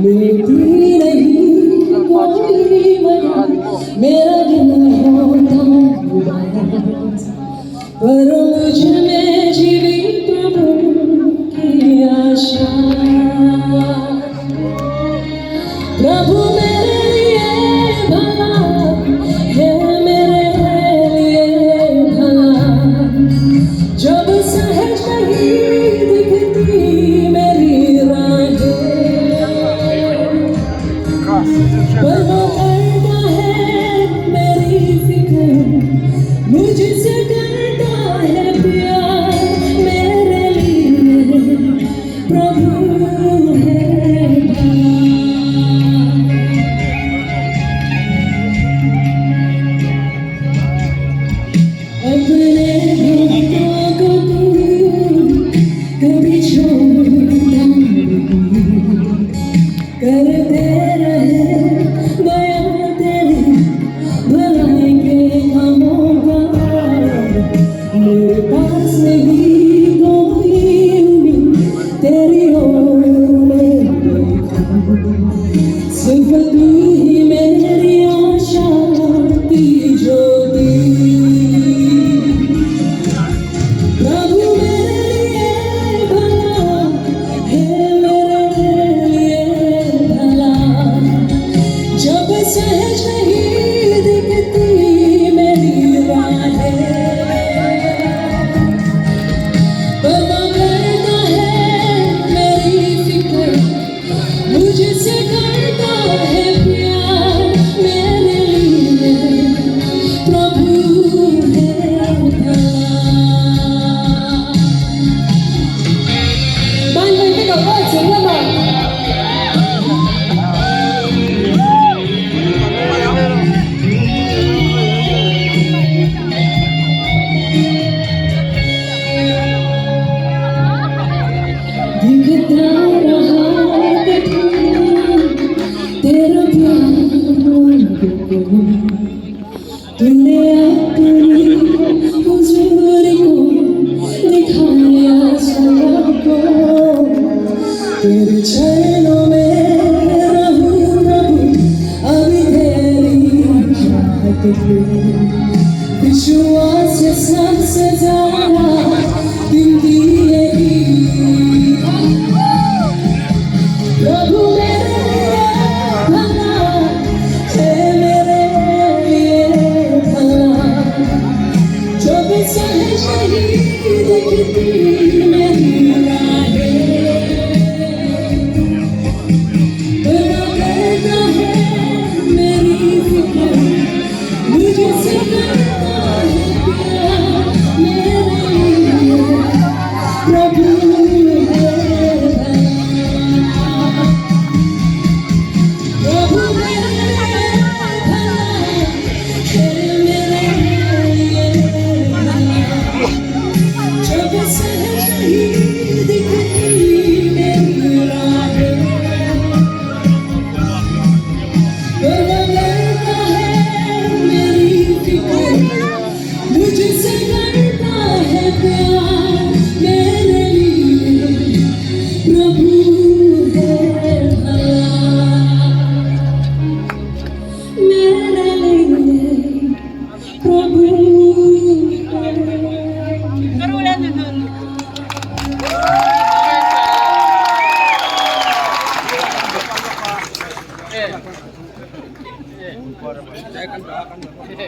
मिलती नहीं कोई वजह मेरा दिल होता उदास पर मुझ में जीवी प्रभु की आशा प्रभु मेरे लिए भला है मेरे लिए भला जब सहज नहीं दिखती मेरी राहें पर वो करता है मेरी फिक्र मुझसे करता है प्यार मेरे लिए प्रभु है अपने भक्तों को कभी छोड़ता नहीं करते रहे दया तेरी भलाई के कामों का मेरे पास नहीं कोई उम्मीद तेरी ओर मैं सिर्फ तू ही मेरी आशा की ज्योति प्रभु मेरे लिए भला है मेरे लिए भला जब सहज नहीं दिखती मेरी राहें पर वो करता है मेरी फिक्र मुझसे करता है प्यार मेरे लिए प्रभु है भला班人这个热情了吗？दिखता रहा तेरा प्यार मुझको तूने अपनी हुजूरी को दिखाया सबको तेरे चरणों में रहूं प्रभु अभी तेरी चाहत विश्वास से सबसे ज्यादा गिनती यही प्रभु मेरे लिए भला है मेरे लिए भला जब सहज नहीं दिखती मेरी राहें बड़ा करता है मेरी फिक्र मुझसे करता है प्यार मेरे लिए प्रभु है भला प्रभु मेरे लिए भला है मेरे लिए भला जब सहज नहीं दिखती मेरी राहें पर वो करता है मेरी फिक्र मुझसे करता है प्यार मेरे लिए प्रभु है भला मेरे लिए प्रभु है